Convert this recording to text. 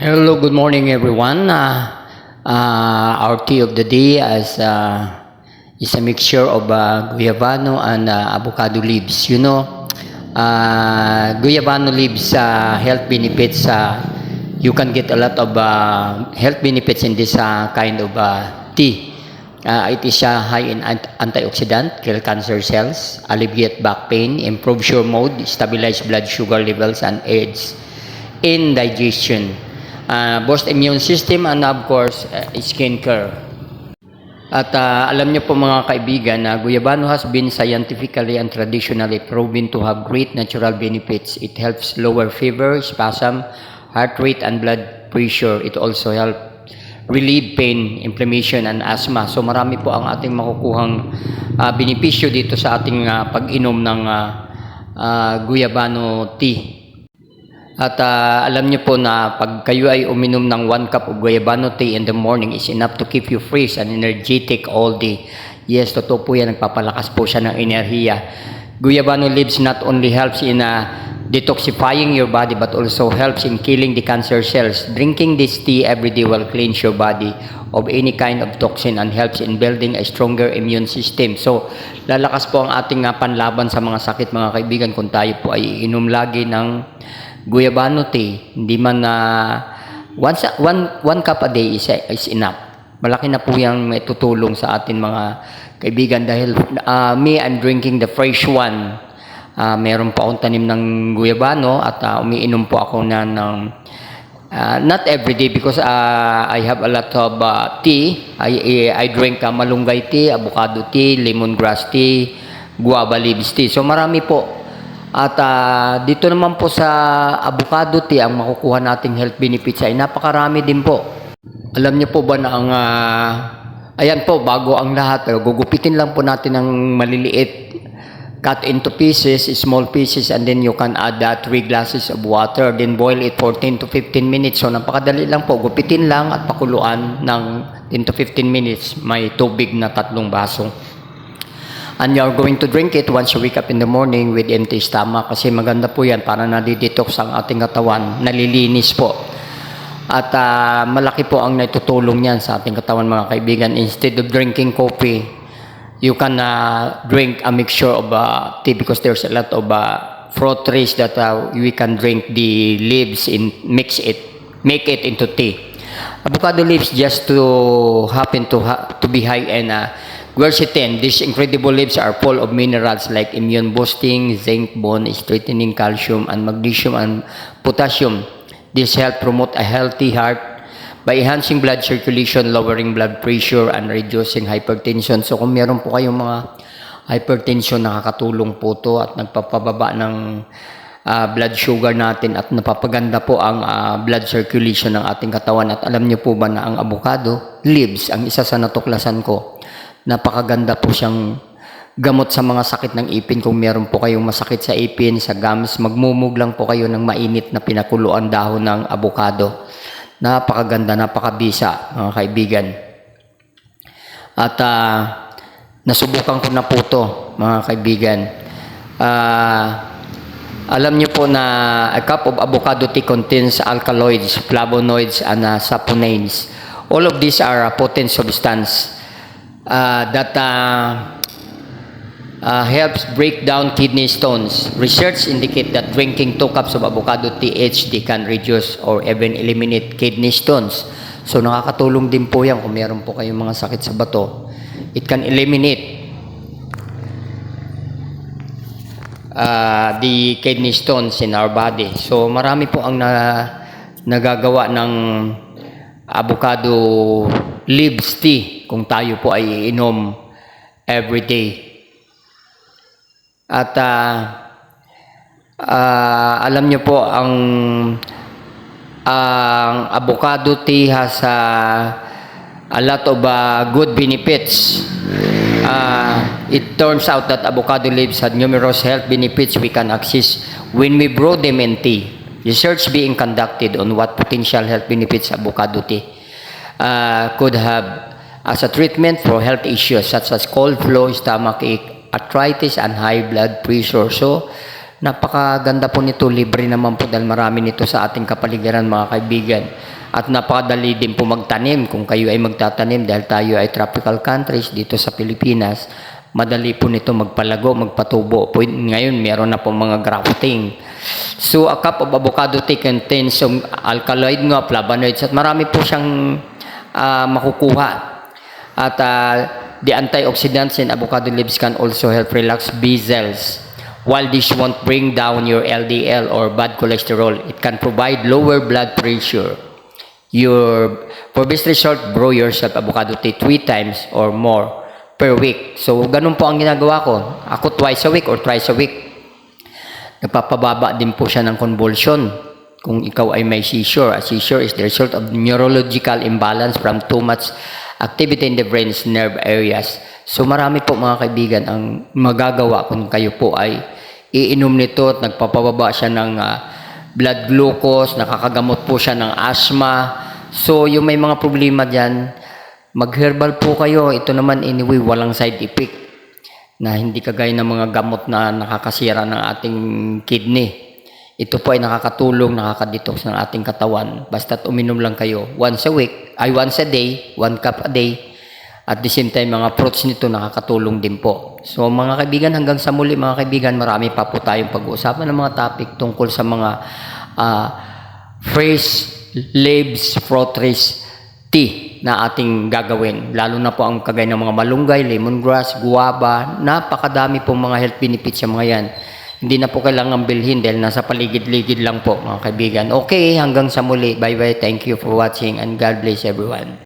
Hello, good morning everyone. Our tea of the day is a mixture of guayabano and avocado leaves. Guayabano leaves health benefits. You can get a lot of health benefits in this kind of tea. It is high in antioxidant, kill cancer cells, alleviate back pain, improve your mood, stabilize blood sugar levels, and aids in digestion. Boost immune system, and of course, skin care. At alam niyo po mga kaibigan na guayabano has been scientifically and traditionally proven to have great natural benefits. It helps lower fever, spasm, heart rate, and blood pressure. It also helps relieve pain, inflammation, and asthma. So marami po ang ating makukuhang benepisyo dito sa ating pag-inom ng guayabano tea. At alam niyo po na pag kayo ay uminom ng 1 cup of guayabano tea in the morning is enough to keep you fresh and energetic all day. Yes, totoo po yan. Nagpapalakas po siya ng enerhiya. Guayabano leaves not only helps in detoxifying your body but also helps in killing the cancer cells. Drinking this tea every day will cleanse your body of any kind of toxin and helps in building a stronger immune system. So, lalakas po ang ating panlaban sa mga sakit mga kaibigan kung tayo po ay inom lagi ng guayabano tea. Hindi man one cup a day is enough. Malaki na po yung may tutulong sa atin mga kaibigan dahil I'm drinking the fresh one. Meron po akong tanim ng guayabano at umiinom po ako ng not every day because I have a lot of tea. I drink malunggay tea, avocado tea, lemongrass tea, guava leaves tea. So marami po. At dito naman po sa avocado tea, ang makukuha nating health benefits ay napakarami din po. Alam niyo po ba na ang, ayan po, bago ang lahat, gugupitin lang po natin ng maliliit, cut into pieces, small pieces, and then you can add 3 glasses of water, then boil it for 10 to 15 minutes. So napakadali lang po, gupitin lang at pakuluan ng 10 to 15 minutes, may tubig na 3 baso. And you're going to drink it once you wake up in the morning with empty stomach kasi maganda po yan para nadidetox ang ating katawan, nalilinis po. At malaki po ang naitutulong yan sa ating katawan mga kaibigan. Instead of drinking coffee, you can drink a mixture of tea because there's a lot of fruit trees that we can drink the leaves and make it into tea. Avocado leaves just to happen to be high in quercetin. These incredible leaves are full of minerals like immune boosting, zinc, bone strengthening, calcium, and magnesium and potassium. This help promote a healthy heart by enhancing blood circulation, lowering blood pressure, and reducing hypertension. So kung meron po kayong mga hypertension, nakakatulong po to at nagpapababa ng blood sugar natin at napapaganda po ang blood circulation ng ating katawan. At alam niyo po ba na ang avocado leaves, ang isa sa natuklasan ko, napakaganda po siyang gamot sa mga sakit ng ipin. Kung meron po kayong masakit sa ipin, sa gums, magmumug lang po kayo ng mainit na pinakuluan dahon ng avocado. Napakaganda, napakabisa mga kaibigan. At nasubukan ko na po to mga kaibigan. Alam niyo po na a cup of avocado tea contains alkaloids, flavonoids, and saponins. All of these are potent substance that helps break down kidney stones. Research indicate that drinking 2 cups of avocado tea each day can reduce or even eliminate kidney stones. So nakakatulong din po yan kung meron po kayong mga sakit sa bato. It can eliminate the kidney stones in our body. So marami po ang nagagawa ng avocado leaves tea kung tayo po ay inom every day. At alam niyo po ang avocado tea has a lot of good benefits. It turns out that avocado leaves have numerous health benefits we can access when we brew them in tea. Research being conducted on what potential health benefits avocado tea could have as a treatment for health issues such as cold, flu, stomach ache, arthritis, and high blood pressure. So, Napakaganda po nito, libre naman po dahil marami nito sa ating kapaligiran mga kaibigan. At napakadali din po magtanim kung kayo ay magtatanim dahil tayo ay tropical countries dito sa Pilipinas. Madali po nito magpalago, magpatubo. Ngayon, meron na po mga grafting. So, a cup of avocado tea contains some alkaloid nga, flavonoids, at marami po siyang makukuha. At the antioxidants in avocado leaves can also help relax bezels. While this won't bring down your LDL or bad cholesterol, it can provide lower blood pressure. For best result, brew yourself avocado tea 3 times or more per week. So, ganun po ang ginagawa ko. Ako twice a week or thrice a week. Nagpapababa din po siya ng convulsion. Kung ikaw ay may seizure, a seizure is the result of neurological imbalance from too much activity in the brain's nerve areas. So, marami po mga kaibigan ang magagawa kung kayo po ay iinom nito at nagpapababa siya ng blood glucose, nakakagamot po siya ng asthma. So, yung may mga problema dyan, mag-herbal po kayo. Ito naman anyway, walang side effect na hindi kagaya ng mga gamot na nakakasira ng ating kidney. Ito po ay nakakatulong, nakakadetox ng ating katawan. Basta't uminom lang kayo once a day, 1 cup a day. At the same time, mga fruits nito nakakatulong din po. So mga kaibigan, hanggang sa muli mga kaibigan, marami pa po tayong pag-uusapan ng mga topic tungkol sa mga fresh leaves, fruit trees, tea na ating gagawin. Lalo na po ang kagaya ng mga malunggay, lemongrass, guava, napakadami pong mga health benefits sa mga yan. Hindi na po kailangan bilhin dahil nasa paligid-ligid lang po mga kaibigan. Okay, hanggang sa muli. Bye-bye. Thank you for watching and God bless everyone.